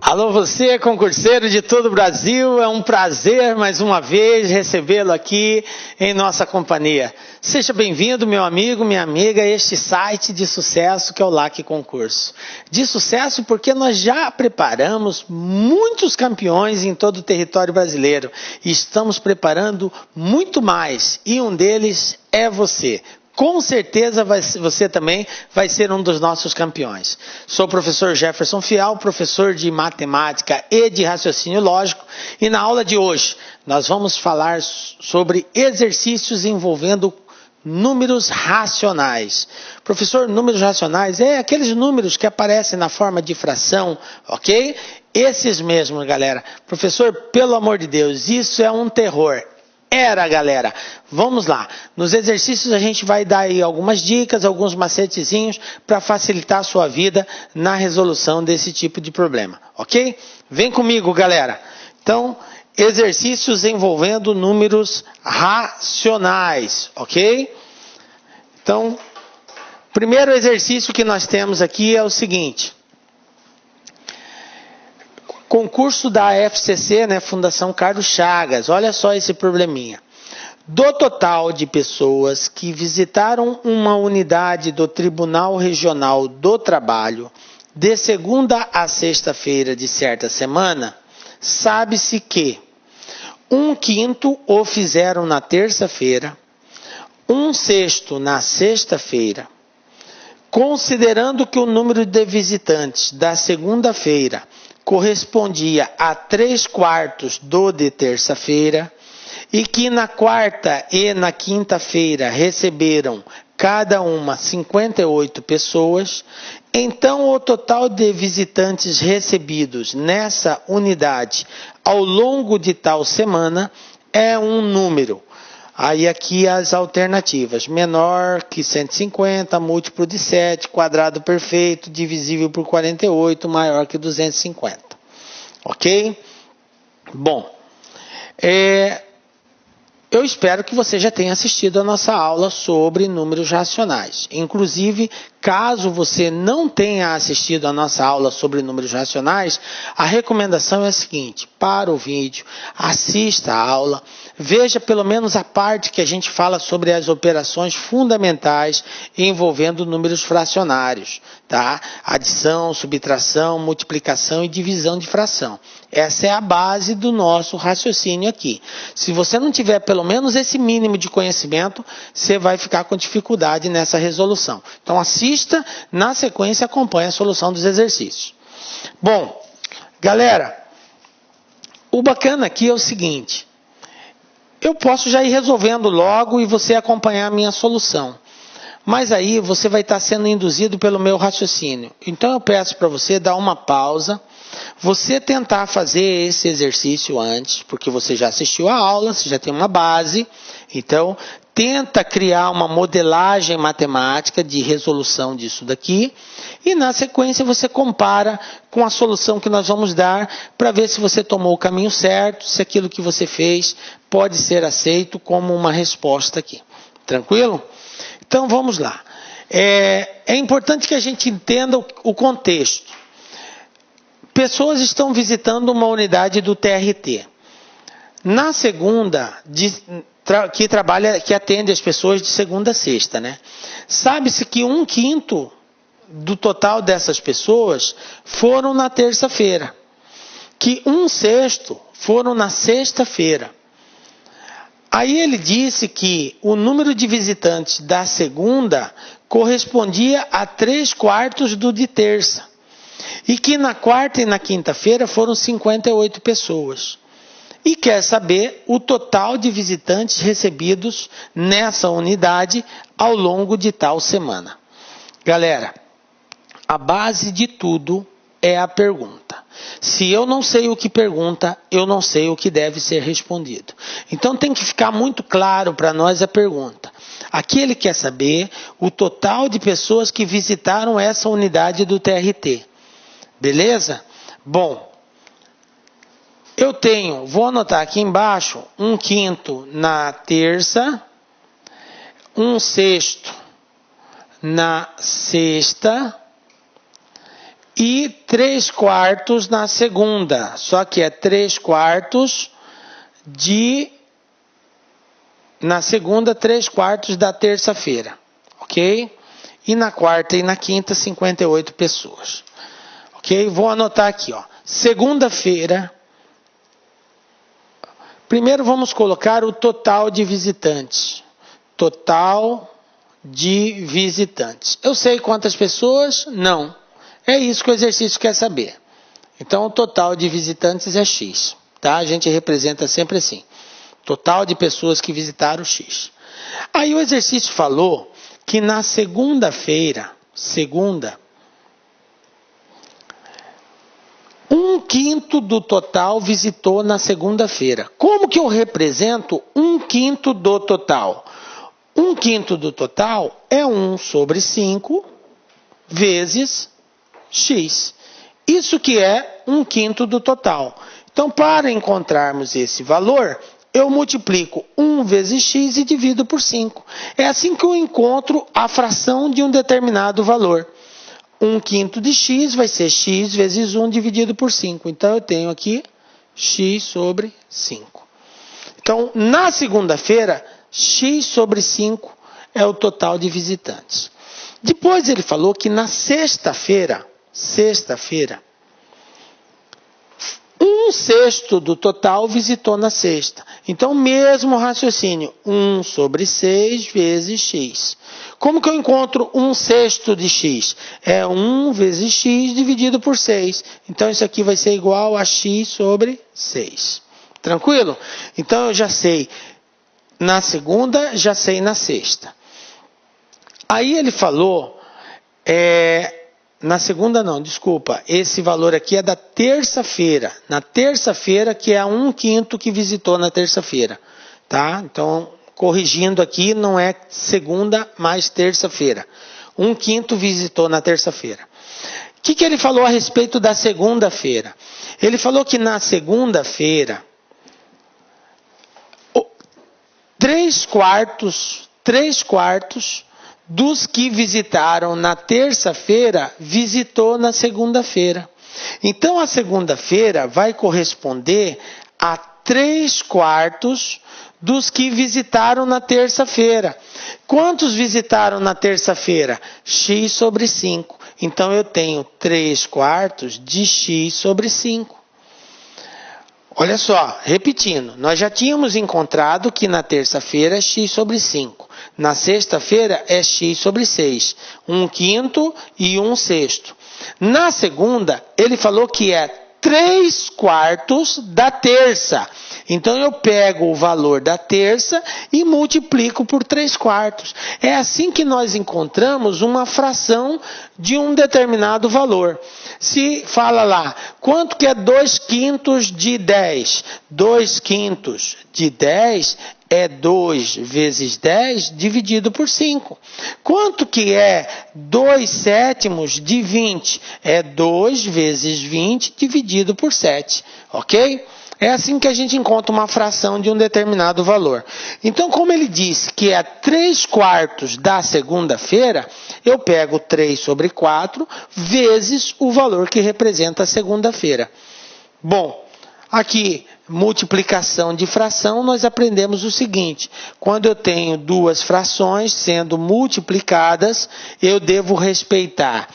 Alô você, concurseiro de todo o Brasil, é um prazer mais uma vez recebê-lo aqui em nossa companhia. Seja bem-vindo, meu amigo, minha amiga, a este site de sucesso que é o LAC Concurso. De sucesso porque nós já preparamos muitos campeões em todo o território brasileiro e estamos preparando muito mais, e um deles é você. Com certeza você também vai ser um dos nossos campeões. Sou o professor Jefferson Fial, professor de matemática e de raciocínio lógico, e na aula de hoje nós vamos falar sobre exercícios envolvendo números racionais. Professor, números racionais é aqueles números que aparecem na forma de fração, ok? Esses mesmos, galera. Professor, pelo amor de Deus, isso é um terror. Galera, vamos lá. Nos exercícios a gente vai dar aí algumas dicas, alguns macetezinhos para facilitar a sua vida na resolução desse tipo de problema, ok? Vem comigo, galera. Então, exercícios envolvendo números racionais, ok? Então, primeiro exercício que nós temos aqui é o seguinte. Concurso da FCC, né, Fundação Carlos Chagas, olha só esse probleminha. Do total de pessoas que visitaram uma unidade do Tribunal Regional do Trabalho de segunda a sexta-feira de certa semana, sabe-se que 1/5 o fizeram na terça-feira, 1/6 na sexta-feira. Considerando que o número de visitantes da segunda-feira correspondia a 3/4 do de terça-feira e que na quarta e na quinta-feira receberam cada uma 58 pessoas, então o total de visitantes recebidos nessa unidade ao longo de tal semana é um número. Aí aqui as alternativas, menor que 150, múltiplo de 7, quadrado perfeito, divisível por 48, maior que 250. Ok? Bom, eu espero que você já tenha assistido a nossa aula sobre números racionais. Inclusive, caso você não tenha assistido a nossa aula sobre números racionais, a recomendação é a seguinte: para o vídeo, assista a aula, veja pelo menos a parte que a gente fala sobre as operações fundamentais envolvendo números fracionários, tá? Adição, subtração, multiplicação e divisão de fração. Essa é a base do nosso raciocínio aqui. Se você não tiver pelo menos esse mínimo de conhecimento, você vai ficar com dificuldade nessa resolução. Então assista, na sequência acompanhe a solução dos exercícios. Bom, galera, o bacana aqui é o seguinte: eu posso já ir resolvendo logo e você acompanhar a minha solução. Mas aí você vai estar sendo induzido pelo meu raciocínio. Então eu peço para você dar uma pausa, você tentar fazer esse exercício antes, porque você já assistiu a aula, você já tem uma base. Então tenta criar uma modelagem matemática de resolução disso daqui. E na sequência você compara com a solução que nós vamos dar para ver se você tomou o caminho certo, se aquilo que você fez pode ser aceito como uma resposta aqui. Tranquilo? Então vamos lá. É importante que a gente entenda o contexto. Pessoas estão visitando uma unidade do TRT. Na segunda, que atende as pessoas de segunda a sexta, né? Sabe-se que 1/5 do total dessas pessoas foram na terça-feira, que 1/6 foram na sexta-feira. Aí ele disse que o número de visitantes da segunda correspondia a 3/4 do de terça. E que na quarta e na quinta-feira foram 58 pessoas. E quer saber o total de visitantes recebidos nessa unidade ao longo de tal semana. Galera, a base de tudo é a pergunta. Se eu não sei o que pergunta, eu não sei o que deve ser respondido. Então tem que ficar muito claro para nós a pergunta. Aqui ele quer saber o total de pessoas que visitaram essa unidade do TRT. Beleza? Bom, vou anotar aqui embaixo, 1/5 na terça, 1/6 na sexta e 3/4 na segunda. Só que é 3/4 na segunda, 3/4 da terça-feira. Ok? E na quarta e na quinta, 58 pessoas. Ok? Vou anotar aqui, ó. Segunda-feira. Primeiro vamos colocar o total de visitantes. Total de visitantes. Eu sei quantas pessoas? Não. É isso que o exercício quer saber. Então, o total de visitantes é X. Tá? A gente representa sempre assim. Total de pessoas que visitaram X. Aí o exercício falou que na segunda-feira, 1/5 do total visitou na segunda-feira. Como que eu represento 1/5 do total? 1/5 do total é 1/5 vezes X. Isso que é 1/5 do total. Então, para encontrarmos esse valor, eu multiplico 1 vezes X e divido por 5. É assim que eu encontro a fração de um determinado valor. 1/5 de X vai ser X vezes 1 dividido por 5. Então, eu tenho aqui X sobre 5. Então, na segunda-feira, X sobre 5 é o total de visitantes. Depois ele falou que na sexta-feira, 1/6 do total visitou na sexta. Então, mesmo raciocínio, 1 sobre 6 vezes X. Como que eu encontro 1/6 de X? É 1 vezes X dividido por 6. Então, isso aqui vai ser igual a X sobre 6. Tranquilo? Então, eu já sei na segunda, já sei na sexta. Aí ele falou, na segunda não, desculpa, esse valor aqui é da terça-feira. Na terça-feira, que é a 1/5 que visitou na terça-feira. Tá? Então, corrigindo aqui, não é segunda mais terça-feira. 1/5 visitou na terça-feira. O que ele falou a respeito da segunda-feira? Ele falou que na segunda-feira, 3/4 dos que visitaram na terça-feira, visitou na segunda-feira. Então, a segunda-feira vai corresponder a 3/4 dos que visitaram na terça-feira. Quantos visitaram na terça-feira? X sobre 5. Então, eu tenho 3/4 de X sobre 5. Olha só, repetindo, nós já tínhamos encontrado que na terça-feira é X sobre 5. Na sexta-feira é X sobre 6. 1/5 e 1/6. Na segunda, ele falou que é 3/4 da terça. Então, eu pego o valor da terça e multiplico por 3/4. É assim que nós encontramos uma fração de um determinado valor. Se fala lá, quanto que é 2/5 de 10? 2/5 de 10 é 2 vezes 10 dividido por 5. Quanto que é 2/7 de 20? É 2 vezes 20 dividido por 7. Ok? É assim que a gente encontra uma fração de um determinado valor. Então, como ele disse que é 3/4 da segunda-feira, eu pego 3 sobre 4 vezes o valor que representa a segunda-feira. Bom, aqui, multiplicação de fração, nós aprendemos o seguinte: quando eu tenho duas frações sendo multiplicadas, eu devo respeitar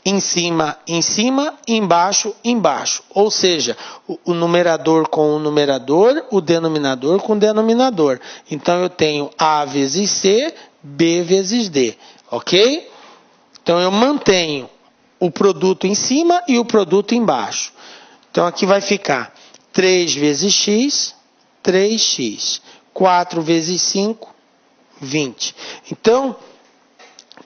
em cima, embaixo, embaixo. Ou seja, o numerador com o numerador, o denominador com o denominador. Então, eu tenho A vezes C, B vezes D. Ok? Então, eu mantenho o produto em cima e o produto embaixo. Então, aqui vai ficar 3 vezes x, 3x. 4 vezes 5, 20. Então,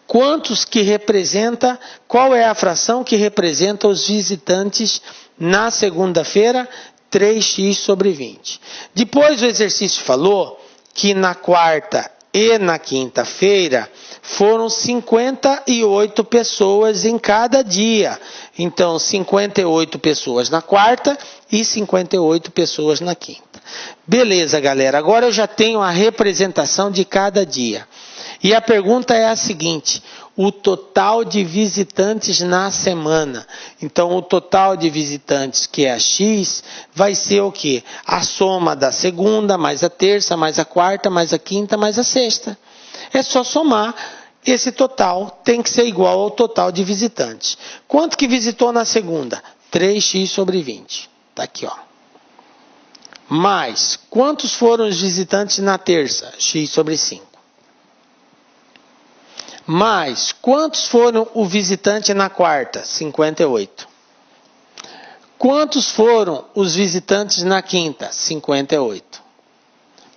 quantos que representa, qual é a fração que representa os visitantes na segunda-feira? 3x sobre 20. Depois o exercício falou que na quarta e na quinta-feira foram 58 pessoas em cada dia. Então, 58 pessoas na quarta e 58 pessoas na quinta. Beleza, galera. Agora eu já tenho a representação de cada dia. E a pergunta é a seguinte: o total de visitantes na semana. Então, o total de visitantes, que é X, vai ser o quê? A soma da segunda, mais a terça, mais a quarta, mais a quinta, mais a sexta. É só somar. Esse total tem que ser igual ao total de visitantes. Quanto que visitou na segunda? 3x sobre 20. Está aqui, ó. Mais, quantos foram os visitantes na terça? X sobre 5. Mais, quantos foram o visitante na quarta? 58. Quantos foram os visitantes na quinta? 58.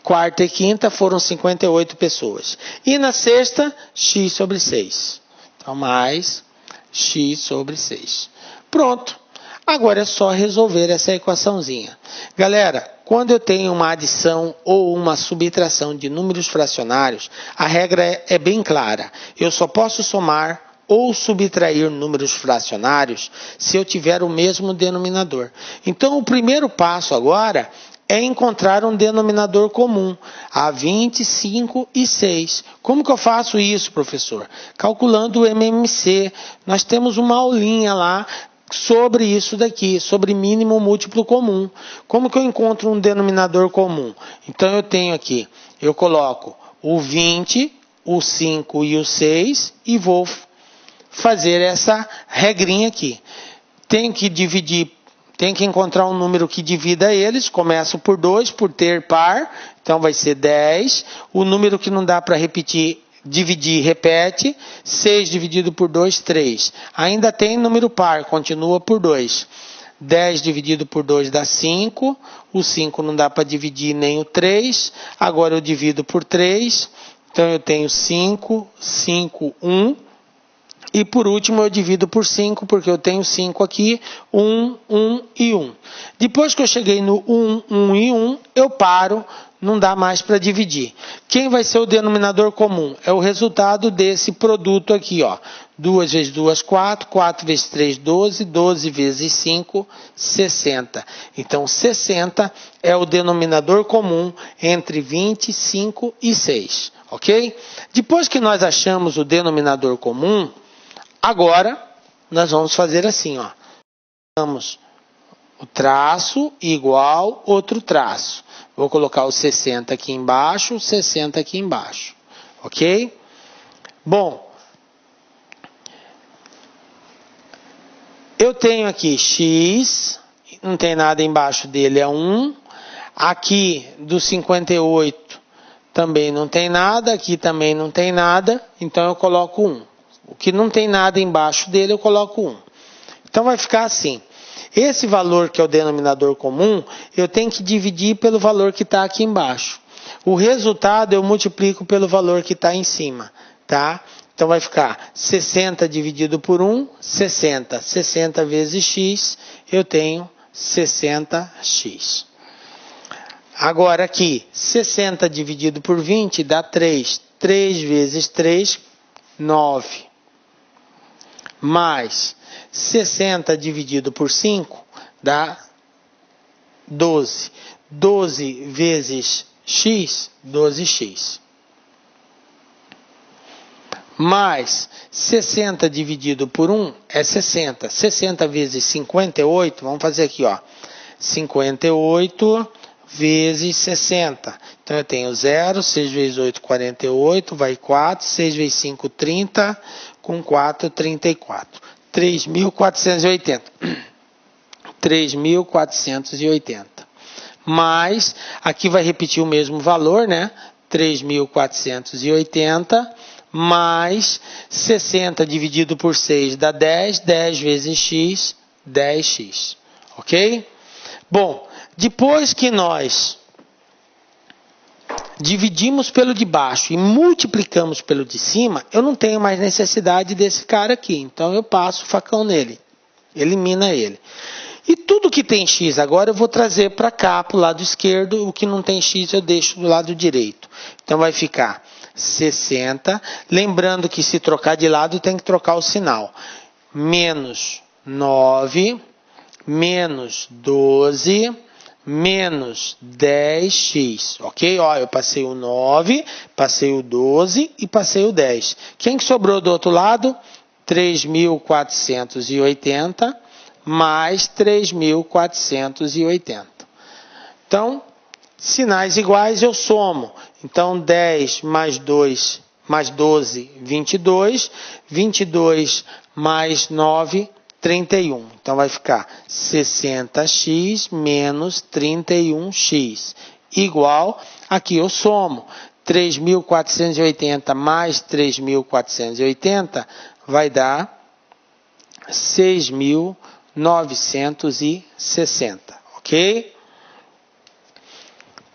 Quarta e quinta foram 58 pessoas. E na sexta, x sobre 6. Então, mais x sobre 6. Pronto. Agora é só resolver essa equaçãozinha. Galera, quando eu tenho uma adição ou uma subtração de números fracionários, a regra é bem clara. Eu só posso somar ou subtrair números fracionários se eu tiver o mesmo denominador. Então, o primeiro passo agora é encontrar um denominador comum, a 25 e 6. Como que eu faço isso, professor? Calculando o MMC. Nós temos uma aulinha lá sobre isso daqui, sobre mínimo múltiplo comum. Como que eu encontro um denominador comum? Então eu tenho aqui, eu coloco o 20, o 5 e o 6 e vou fazer essa regrinha aqui. Tenho que encontrar um número que divida eles. Começo por 2, por ter par, então vai ser 10. O número que não dá para dividir, repete. 6 dividido por 2, 3. Ainda tem número par, continua por 2. 10 dividido por 2 dá 5. O 5 não dá para dividir nem o 3. Agora eu divido por 3. Então eu tenho 5, 5, 1. E por último eu divido por 5, porque eu tenho 5 aqui, 1, 1 e 1. Depois que eu cheguei no 1, 1 e 1, eu paro, não dá mais para dividir. Quem vai ser o denominador comum? É o resultado desse produto aqui, ó. 2 vezes 2, 4, 4 vezes 3, 12, 12 vezes 5, 60. Então, 60 é o denominador comum entre 25 e 6, ok? Depois que nós achamos o denominador comum, agora, nós vamos fazer assim, ó. Vamos o traço igual outro traço. Vou colocar o 60 aqui embaixo, 60 aqui embaixo. Ok? Bom, eu tenho aqui x, não tem nada embaixo dele, é 1. Aqui do 58 também não tem nada, aqui também não tem nada, então eu coloco 1. O que não tem nada embaixo dele, eu coloco 1. Então vai ficar assim. Esse valor que é o denominador comum, eu tenho que dividir pelo valor que está aqui embaixo. O resultado eu multiplico pelo valor que está em cima. Tá? Então vai ficar 60 dividido por 1, 60. 60 vezes x, eu tenho 60x. Agora aqui, 60 dividido por 20 dá 3. 3 vezes 3, 9. Mais 60 dividido por 5 dá 12. 12 vezes x, 12x. Mais 60 dividido por 1 é 60. 60 vezes 58, vamos fazer aqui, ó. 58 vezes 60. Então eu tenho 0, 6 vezes 8, 48, vai 4, 6 vezes 5, 30, com 4, 34. 3.480. 3.480. Mais, aqui vai repetir o mesmo valor, né? 3.480 mais 60 dividido por 6 dá 10. 10 vezes x, 10x. Ok? Bom, depois que nós dividimos pelo de baixo e multiplicamos pelo de cima, eu não tenho mais necessidade desse cara aqui. Então eu passo o facão nele. Elimina ele. E tudo que tem x agora eu vou trazer para cá, para o lado esquerdo. O que não tem x eu deixo do lado direito. Então vai ficar 60. Lembrando que se trocar de lado tem que trocar o sinal. Menos 9, menos 12, menos 10x, ok? Ó, eu passei o 9, passei o 12 e passei o 10. Quem que sobrou do outro lado? 3.480 mais 3.480. Então, sinais iguais eu somo. Então, 10 mais 2 mais 12, 22. 22 mais 9, 31. Então, vai ficar 60x menos 31x. Igual, aqui eu somo. 3.480 mais 3.480 vai dar 6.960. Ok?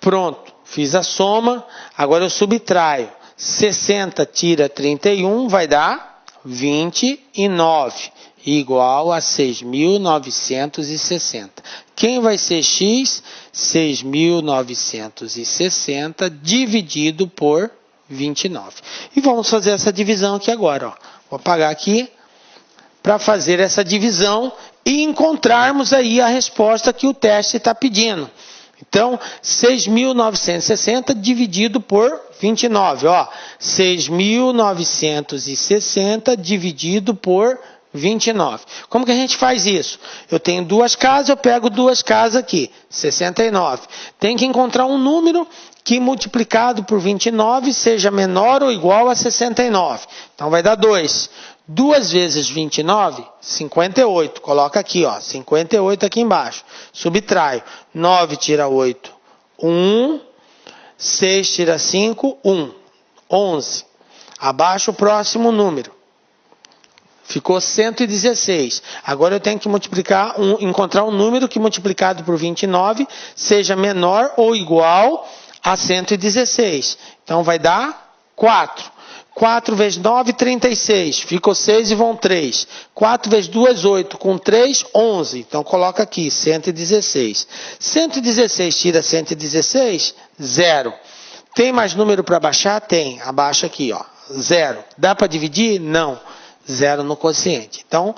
Pronto. Fiz a soma. Agora eu subtraio. 60 tira 31 vai dar 29. Igual a 6.960. Quem vai ser x? 6.960 dividido por 29. E vamos fazer essa divisão aqui agora. Ó. Vou apagar aqui para fazer essa divisão e encontrarmos aí a resposta que o teste está pedindo. Então, 6.960 dividido por 29. Ó, 6.960 dividido por 29. Como que a gente faz isso? Eu tenho duas casas, eu pego duas casas aqui, 69. Tem que encontrar um número que multiplicado por 29 seja menor ou igual a 69. Então vai dar 2. 2 vezes 29, 58. Coloca aqui, ó, 58 aqui embaixo. Subtraio. 9 tira 8, 1. 6 tira 5, 1. 11. Abaixo o próximo número. Ficou 116. Agora eu tenho que encontrar um número que multiplicado por 29 seja menor ou igual a 116. Então vai dar 4. 4 vezes 9, 36. Ficou 6 e vão 3. 4 vezes 2, 8. Com 3, 11. Então coloca aqui, 116. 116 tira 116, 0. Tem mais número para baixar? Tem. Abaixa aqui, ó. 0. Dá para dividir? Não. 0 no quociente. Então,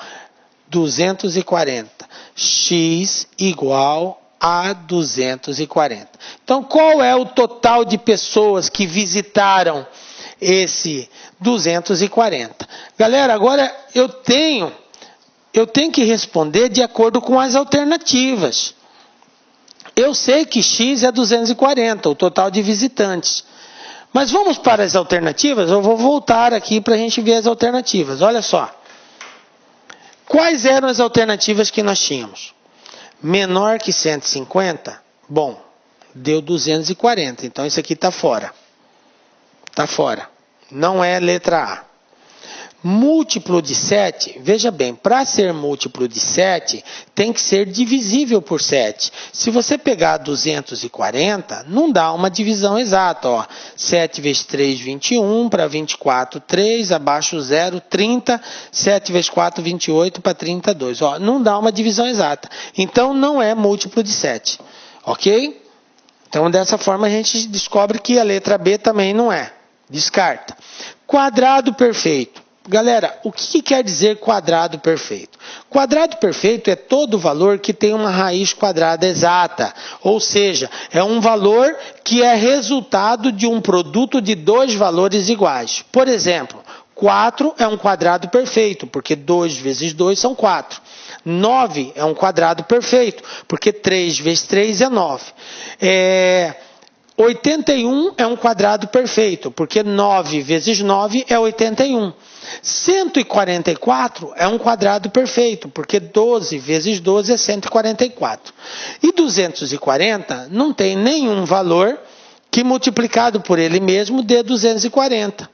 240. X igual a 240. Então, qual é o total de pessoas que visitaram esse 240? Galera, agora eu tenho que responder de acordo com as alternativas. Eu sei que X é 240, o total de visitantes. Mas vamos para as alternativas? Eu vou voltar aqui para a gente ver as alternativas. Olha só. Quais eram as alternativas que nós tínhamos? Menor que 150? Bom, deu 240. Então, isso aqui está fora. Está fora. Não é letra A. Múltiplo de 7, veja bem, para ser múltiplo de 7, tem que ser divisível por 7. Se você pegar 240, não dá uma divisão exata. Ó. 7 vezes 3, 21, para 24, 3, abaixo 0, 30, 7 vezes 4, 28, para 32. Ó, não dá uma divisão exata. Então, não é múltiplo de 7. Ok? Então, dessa forma, a gente descobre que a letra B também não é. Descarta. Quadrado perfeito. Galera, o que quer dizer quadrado perfeito? Quadrado perfeito é todo valor que tem uma raiz quadrada exata, ou seja, é um valor que é resultado de um produto de dois valores iguais. Por exemplo, 4 é um quadrado perfeito, porque 2 vezes 2 são 4. 9 é um quadrado perfeito, porque 3 vezes 3 é 9. 81 é um quadrado perfeito, porque 9 vezes 9 é 81. 144 é um quadrado perfeito, porque 12 vezes 12 é 144. E 240 não tem nenhum valor que multiplicado por ele mesmo dê 240.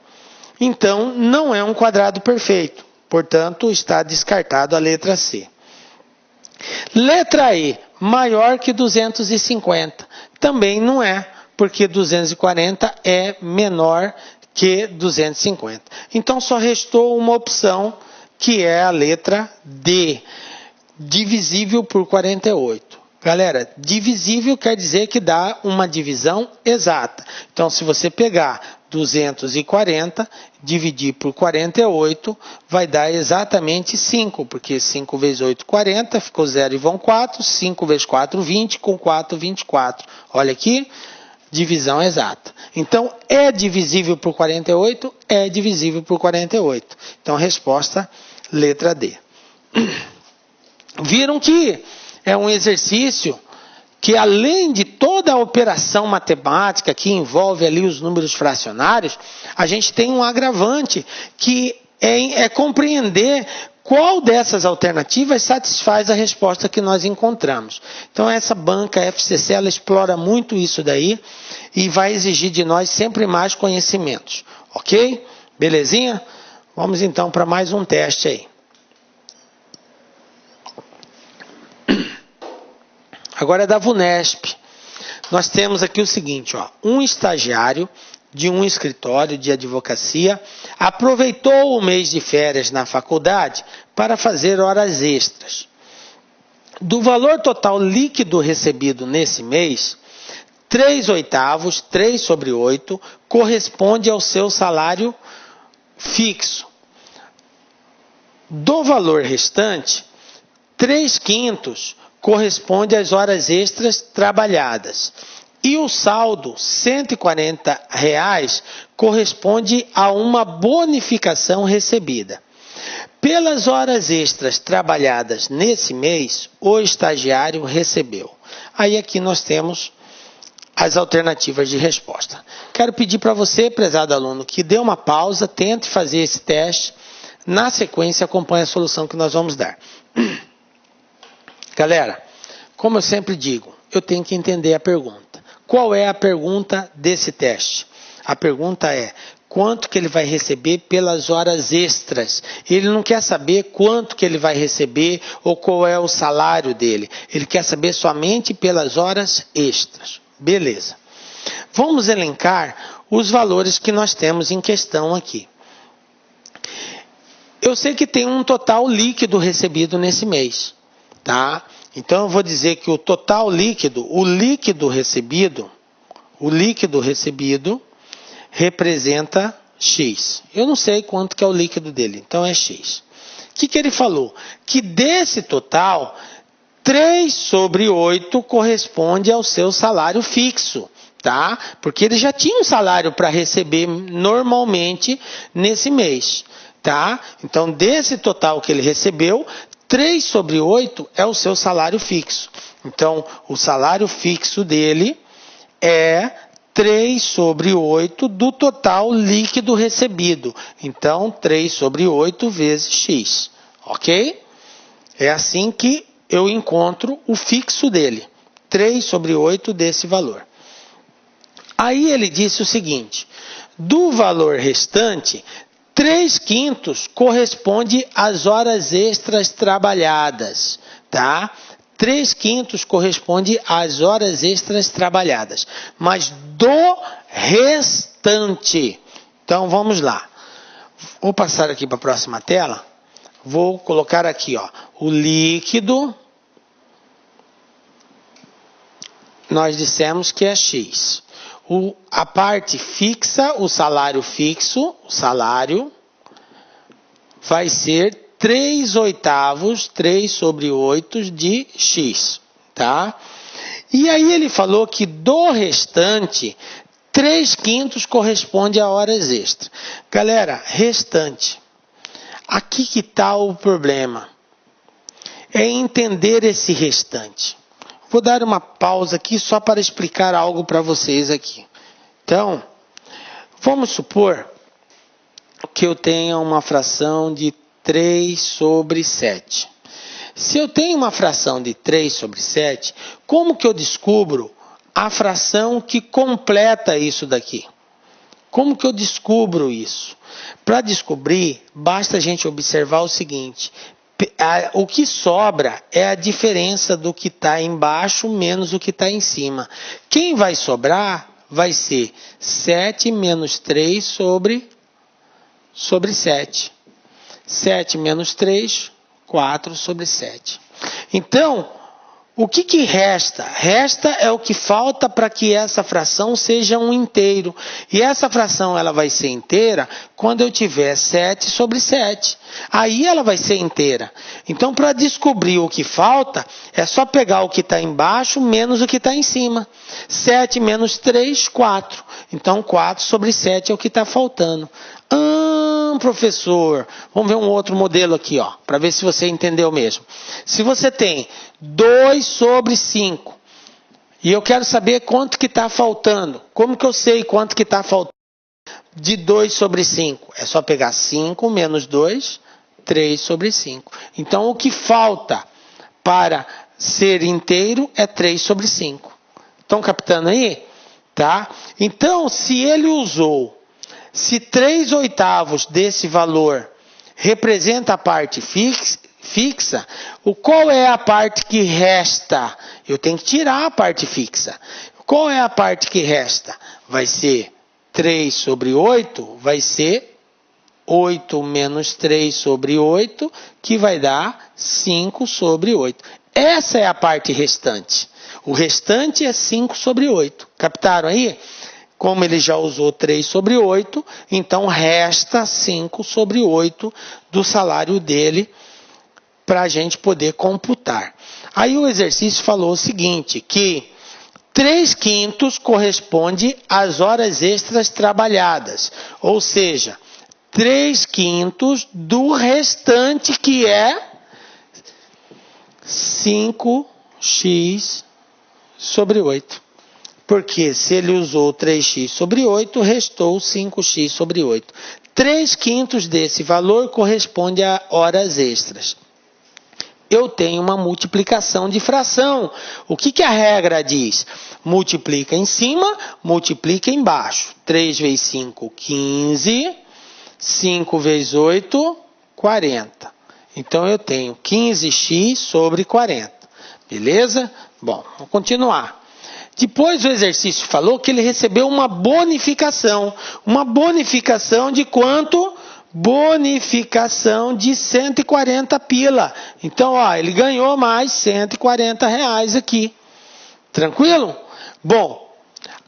Então, não é um quadrado perfeito. Portanto, está descartado a letra C. Letra E, maior que 250. Também não é, porque 240 é menor que 250. Então, só restou uma opção, que é a letra D, divisível por 48. Galera, divisível quer dizer que dá uma divisão exata. Então, se você pegar 240 dividir por 48 vai dar exatamente 5, porque 5 vezes 8, 40, ficou 0 e vão 4, 5 vezes 4, 20, com 4, 24. Olha aqui, divisão exata. Então, é divisível por 48? É divisível por 48. Então, resposta, letra D. Viram que é um exercício que, além de toda a operação matemática que envolve ali os números fracionários, a gente tem um agravante, que é compreender qual dessas alternativas satisfaz a resposta que nós encontramos. Então, essa banca FCC, ela explora muito isso daí e vai exigir de nós sempre mais conhecimentos. Ok? Belezinha? Vamos então para mais um teste aí. Agora é da VUNESP. Nós temos aqui o seguinte, ó, um estagiário de um escritório de advocacia aproveitou o mês de férias na faculdade para fazer horas extras. Do valor total líquido recebido nesse mês, 3/8, 3 sobre 8, corresponde ao seu salário fixo. Do valor restante, 3/5 corresponde às horas extras trabalhadas. E o saldo, R$ 140, corresponde a uma bonificação recebida. Pelas horas extras trabalhadas nesse mês, o estagiário recebeu. Aí aqui nós temos as alternativas de resposta. Quero pedir para você, prezado aluno, que dê uma pausa, tente fazer esse teste. Na sequência, acompanhe a solução que nós vamos dar. Galera, como eu sempre digo, eu tenho que entender a pergunta. Qual é a pergunta desse teste? A pergunta é: quanto que ele vai receber pelas horas extras? Ele não quer saber quanto que ele vai receber ou qual é o salário dele. Ele quer saber somente pelas horas extras. Beleza. Vamos elencar os valores que nós temos em questão aqui. Eu sei que tem um total líquido recebido nesse mês, tá? Então eu vou dizer que o total líquido, o líquido recebido representa X. Eu não sei quanto que é o líquido dele, então é X. O que ele falou? Que desse total, 3 sobre 8 corresponde ao seu salário fixo, tá? Porque ele já tinha um salário para receber normalmente nesse mês, tá? Então, desse total que ele recebeu, 3 sobre 8 é o seu salário fixo. Então, o salário fixo dele é 3 sobre 8 do total líquido recebido. Então, 3 sobre 8 vezes X. Ok? É assim que eu encontro o fixo dele. 3 sobre 8 desse valor. Aí ele disse o seguinte: do valor restante, 3/5 corresponde às horas extras trabalhadas, tá? 3/5 corresponde às horas extras trabalhadas, mas do restante. Então vamos lá. Vou passar aqui para a próxima tela. Vou colocar aqui, ó, o líquido. Nós dissemos que é X. A parte fixa, o salário fixo, o salário, vai ser 3/8, 3 sobre 8 de X, tá? E aí ele falou que do restante, 3/5 corresponde a horas extras. Galera, restante. Aqui que está o problema. É entender esse restante. Vou dar uma pausa aqui só para explicar algo para vocês aqui. Então, vamos supor que eu tenha uma fração de 3 sobre 7. Se eu tenho uma fração de 3 sobre 7, como que eu descubro a fração que completa isso daqui? Como que eu descubro isso? Para descobrir, basta a gente observar o seguinte: o que sobra é a diferença do que está embaixo menos o que está em cima. Quem vai sobrar vai ser 7 menos 3 sobre 7. 7 menos 3, 4 sobre 7. Então, O que resta? Resta é o que falta para que essa fração seja um inteiro. E essa fração ela vai ser inteira quando eu tiver 7 sobre 7. Aí ela vai ser inteira. Então, para descobrir o que falta, é só pegar o que está embaixo menos o que está em cima. 7 menos 3, 4. Então, 4 sobre 7 é o que está faltando. Professor, vamos ver um outro modelo aqui, ó, para ver se você entendeu mesmo. Se você tem 2 sobre 5 e eu quero saber quanto que está faltando, como que eu sei quanto que está faltando de 2 sobre 5? É só pegar 5 menos 2, 3 sobre 5. Então, o que falta para ser inteiro é 3 sobre 5. Estão captando aí? Tá? Então, se 3/8 desse valor representa a parte fixa, qual é a parte que resta? Eu tenho que tirar a parte fixa. Qual é a parte que resta? Vai ser 3 sobre 8, vai ser 8 menos 3 sobre 8, que vai dar 5 sobre 8. Essa é a parte restante. O restante é 5 sobre 8. Captaram aí? Como ele já usou 3 sobre 8, então resta 5 sobre 8 do salário dele para a gente poder computar. Aí o exercício falou o seguinte, que 3/5 corresponde às horas extras trabalhadas, ou seja, 3/5 do restante, que é 5x sobre 8. Porque se ele usou 3x sobre 8, restou 5x sobre 8. 3/5 desse valor corresponde a horas extras. Eu tenho uma multiplicação de fração. O que a regra diz? Multiplica em cima, multiplica embaixo. 3 vezes 5, 15. 5 vezes 8, 40. Então, eu tenho 15x sobre 40. Beleza? Bom, vamos continuar. Depois o exercício falou que ele recebeu uma bonificação. Uma bonificação de quanto? Bonificação de 140 pila. Então, ó, ele ganhou mais 140 reais aqui. Tranquilo? Bom,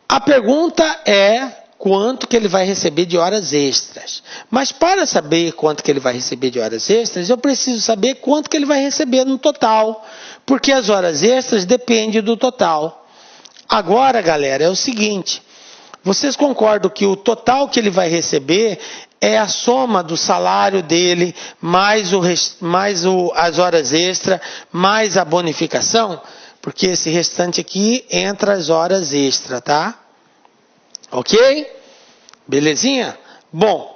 a pergunta é quanto que ele vai receber de horas extras. Mas para saber quanto que ele vai receber de horas extras, eu preciso saber quanto que ele vai receber no total. Porque as horas extras dependem do total. Agora, galera, é o seguinte, vocês concordam que o total que ele vai receber é a soma do salário dele, mais as horas extras, mais a bonificação? Porque esse restante aqui entra as horas extras, tá? Ok? Belezinha? Bom,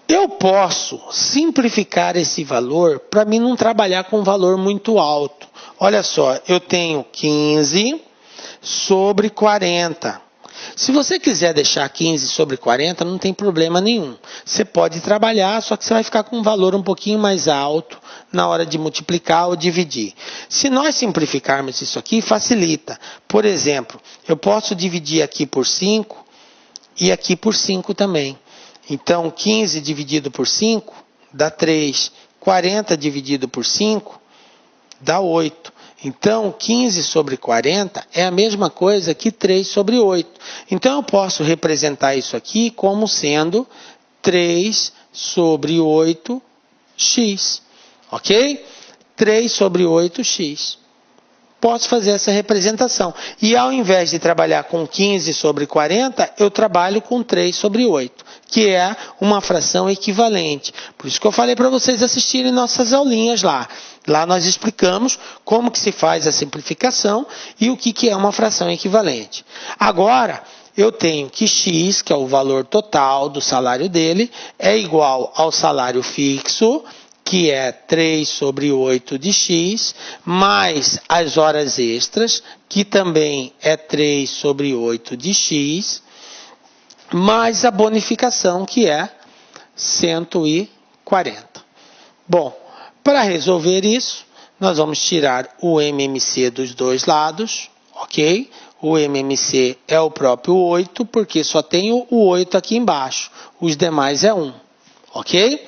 eu posso simplificar esse valor para mim não trabalhar com um valor muito alto. Olha só, eu tenho 15 sobre 40. Se você quiser deixar 15 sobre 40, não tem problema nenhum. Você pode trabalhar, só que você vai ficar com um valor um pouquinho mais alto na hora de multiplicar ou dividir. Se nós simplificarmos isso aqui, facilita. Por exemplo, eu posso dividir aqui por 5 e aqui por 5 também. Então, 15 dividido por 5 dá 3. 40 dividido por 5 dá 8. Então, 15 sobre 40 é a mesma coisa que 3 sobre 8. Então, eu posso representar isso aqui como sendo 3 sobre 8x. Ok? 3 sobre 8x. Posso fazer essa representação. E ao invés de trabalhar com 15 sobre 40, eu trabalho com 3 sobre 8, que é uma fração equivalente. Por isso que eu falei para vocês assistirem nossas aulinhas lá. Lá nós explicamos como que se faz a simplificação e o que é uma fração equivalente. Agora, eu tenho que x, que é o valor total do salário dele, é igual ao salário fixo, que é 3 sobre 8 de x, mais as horas extras, que também é 3 sobre 8 de x, mais a bonificação, que é 140. Bom, para resolver isso, nós vamos tirar o MMC dos dois lados, ok? O MMC é o próprio 8, porque só tem o 8 aqui embaixo. Os demais é 1, ok?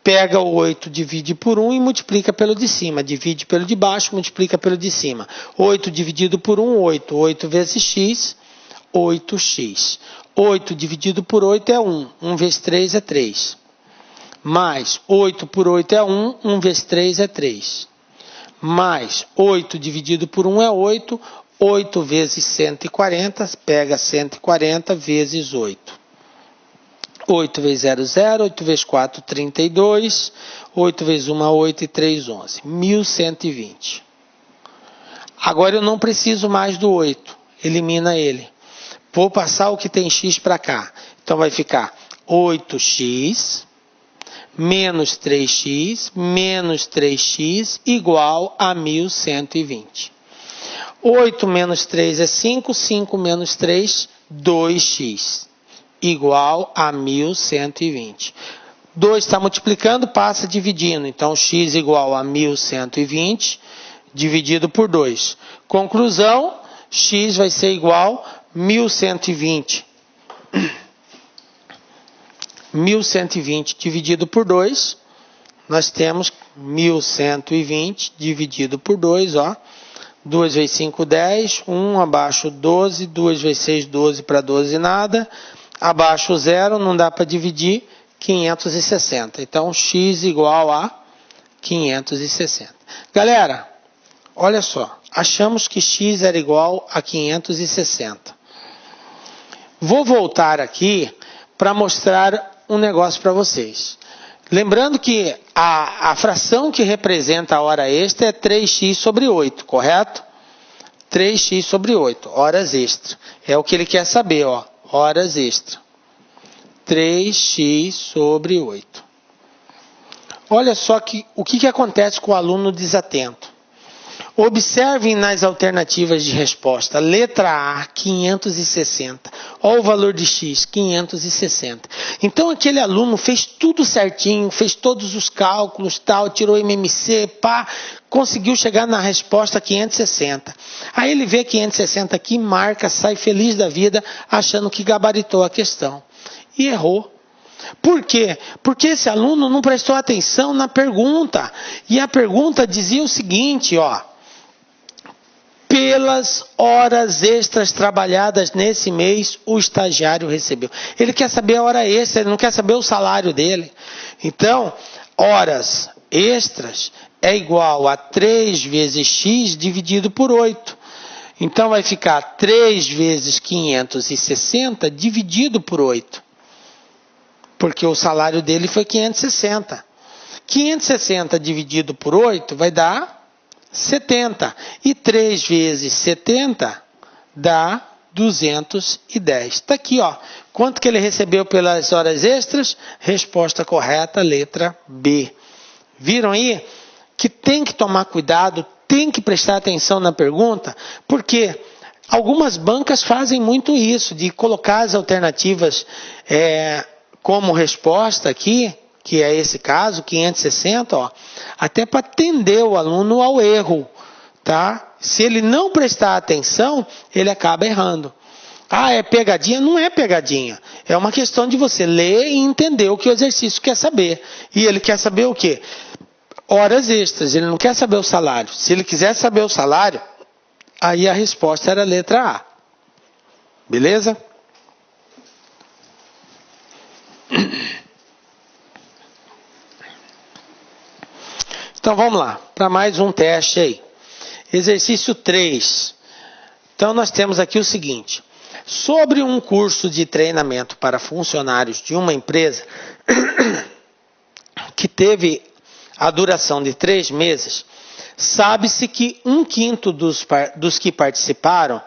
Pega o 8, divide por 1 e multiplica pelo de cima. Divide pelo de baixo, multiplica pelo de cima. 8 dividido por 1, 8. 8 vezes x, 8x. 8 dividido por 8 é 1. 1 vezes 3 é 3. Mais 8 por 8 é 1. 1 vezes 3 é 3. Mais 8 dividido por 1 é 8. 8 vezes 140, pega 140 vezes 8. 8 vezes 0, 0. 8 vezes 4, 32. 8 vezes 1, 8 e 3, 11. 1120. Agora eu não preciso mais do 8. Elimina ele. Vou passar o que tem x para cá. Então vai ficar 8x menos 3x menos 3x igual a 1120. 8 menos 3 é 5. 5 menos 3, 2x. Igual a 1120. 2 está multiplicando, passa dividindo. Então, x igual a 1120 dividido por 2. Conclusão, x vai ser igual a 1120. 1120 dividido por 2. Nós temos 1120 dividido por 2, ó. 2 vezes 5, 10. 1 abaixo, 12. 2 vezes 6, 12 para 12, nada. Abaixo 0, não dá para dividir, 560. Então, x igual a 560. Galera, olha só. Achamos que x era igual a 560. Vou voltar aqui para mostrar um negócio para vocês. Lembrando que a fração que representa a hora extra é 3x sobre 8, correto? 3x sobre 8, horas extra. É o que ele quer saber, ó. Horas extra. 3x sobre 8. Olha só o que acontece com o aluno desatento. Observem nas alternativas de resposta. Letra A, 560. Olha o valor de x, 560. Então aquele aluno fez tudo certinho, fez todos os cálculos, tal, tirou MMC, pá, conseguiu chegar na resposta 560. Aí ele vê 560 aqui, marca, sai feliz da vida, achando que gabaritou a questão. E errou. Por quê? Porque esse aluno não prestou atenção na pergunta. E a pergunta dizia o seguinte, ó. Pelas horas extras trabalhadas nesse mês, o estagiário recebeu. Ele quer saber a hora extra, ele não quer saber o salário dele. Então, horas extras é igual a 3 vezes x dividido por 8. Então, vai ficar 3 vezes 560 dividido por 8. Porque o salário dele foi 560. 560 dividido por 8 vai dar 70. E 3 vezes 70 dá 210. Está aqui, ó. Quanto que ele recebeu pelas horas extras? Resposta correta, letra B. Viram aí? Que tem que tomar cuidado, tem que prestar atenção na pergunta, porque algumas bancas fazem muito isso, de colocar as alternativas como resposta aqui, que é esse caso, 560, ó, até para atender o aluno ao erro, tá? Se ele não prestar atenção, ele acaba errando. Ah, é pegadinha? Não é pegadinha. É uma questão de você ler e entender o que o exercício quer saber. E ele quer saber o quê? Horas extras, ele não quer saber o salário. Se ele quiser saber o salário, aí a resposta era a letra A. Beleza? Então vamos lá, para mais um teste aí. Exercício 3. Então nós temos aqui o seguinte. Sobre um curso de treinamento para funcionários de uma empresa que teve a duração de 3 meses, sabe-se que 1/5 dos que participaram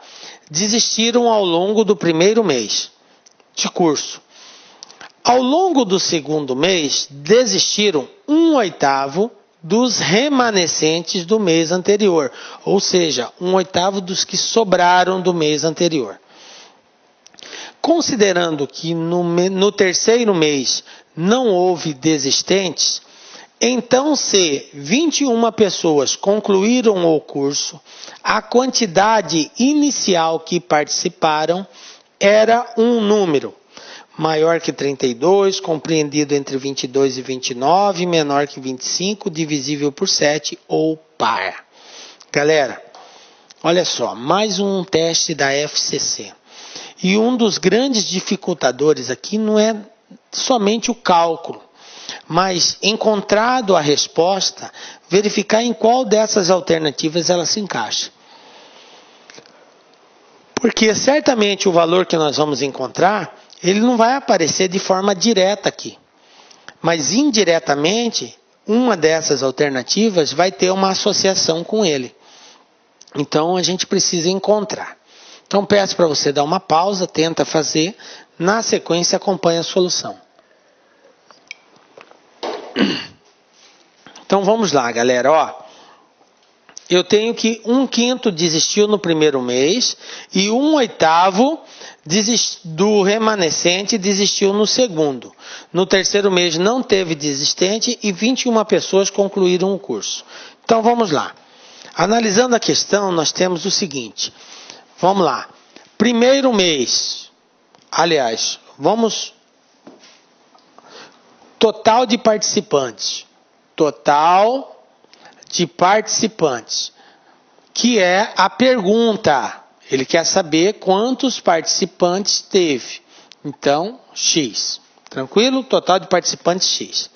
desistiram ao longo do primeiro mês de curso. Ao longo do segundo mês, desistiram 1/8 dos remanescentes do mês anterior, ou seja, 1/8 dos que sobraram do mês anterior. Considerando que no terceiro mês não houve desistentes, então se 21 pessoas concluíram o curso, a quantidade inicial que participaram era um número. maior que 32, compreendido entre 22 e 29, menor que 25, divisível por 7 ou par. Galera, olha só, mais um teste da FCC. E um dos grandes dificultadores aqui não é somente o cálculo, mas, encontrado a resposta, verificar em qual dessas alternativas ela se encaixa. Porque certamente o valor que nós vamos encontrar, ele não vai aparecer de forma direta aqui. Mas indiretamente, uma dessas alternativas vai ter uma associação com ele. Então a gente precisa encontrar. Então peço para você dar uma pausa, tenta fazer, na sequência acompanha a solução. Então vamos lá, galera, ó. Eu tenho que 1/5 desistiu no primeiro mês e 1/8 do remanescente desistiu no segundo. No terceiro mês não teve desistente e 21 pessoas concluíram o curso. Então vamos lá. Analisando a questão, nós temos o seguinte. Vamos lá. Primeiro mês. Aliás, vamos... Total de participantes. Total de participantes, que é a pergunta. Ele quer saber quantos participantes teve. Então, X. Tranquilo? Total de participantes, X.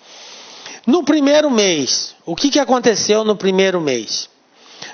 No primeiro mês, o que aconteceu no primeiro mês?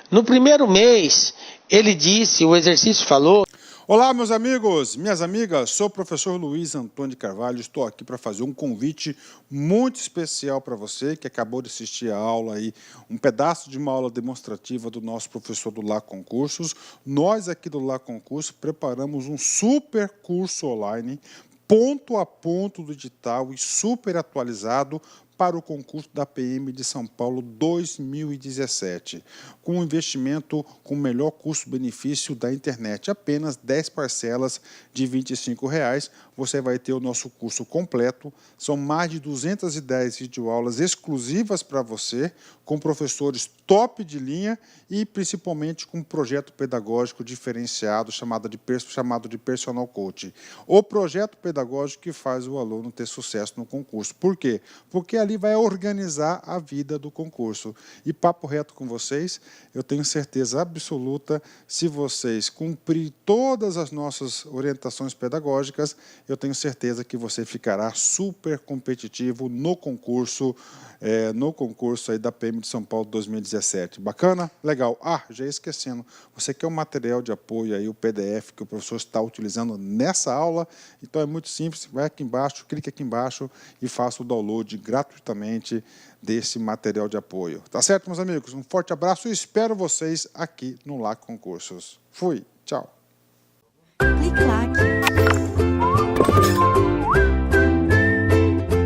No primeiro mês, ele disse, o exercício falou... Olá, meus amigos, minhas amigas, sou o professor Luiz Antônio de Carvalho, estou aqui para fazer um convite muito especial para você que acabou de assistir a aula aí, um pedaço de uma aula demonstrativa do nosso professor do Lá Concursos. Nós aqui do Lá Concursos preparamos um super curso online, ponto a ponto do digital e super atualizado para o concurso da PM de São Paulo 2017, com um investimento com o melhor custo-benefício da internet, apenas 10 parcelas de R$ 25,00, você vai ter o nosso curso completo, são mais de 210 videoaulas exclusivas para você, com professores top de linha e principalmente com um projeto pedagógico diferenciado chamado de Personal Coach. O projeto pedagógico que faz o aluno ter sucesso no concurso. Por quê? Porque ali vai organizar a vida do concurso. E papo reto com vocês, eu tenho certeza absoluta, se vocês cumprirem todas as nossas orientações pedagógicas, eu tenho certeza que você ficará super competitivo no concurso aí da PM de São Paulo 2017. Bacana? Legal. Ah, já ia esquecendo, você quer um material de apoio aí, o PDF que o professor está utilizando nessa aula? Então é muito simples, vai aqui embaixo, clique aqui embaixo e faça o download gratuitamente desse material de apoio. Tá certo, meus amigos? Um forte abraço e espero vocês aqui no Lá Concursos. Fui, tchau.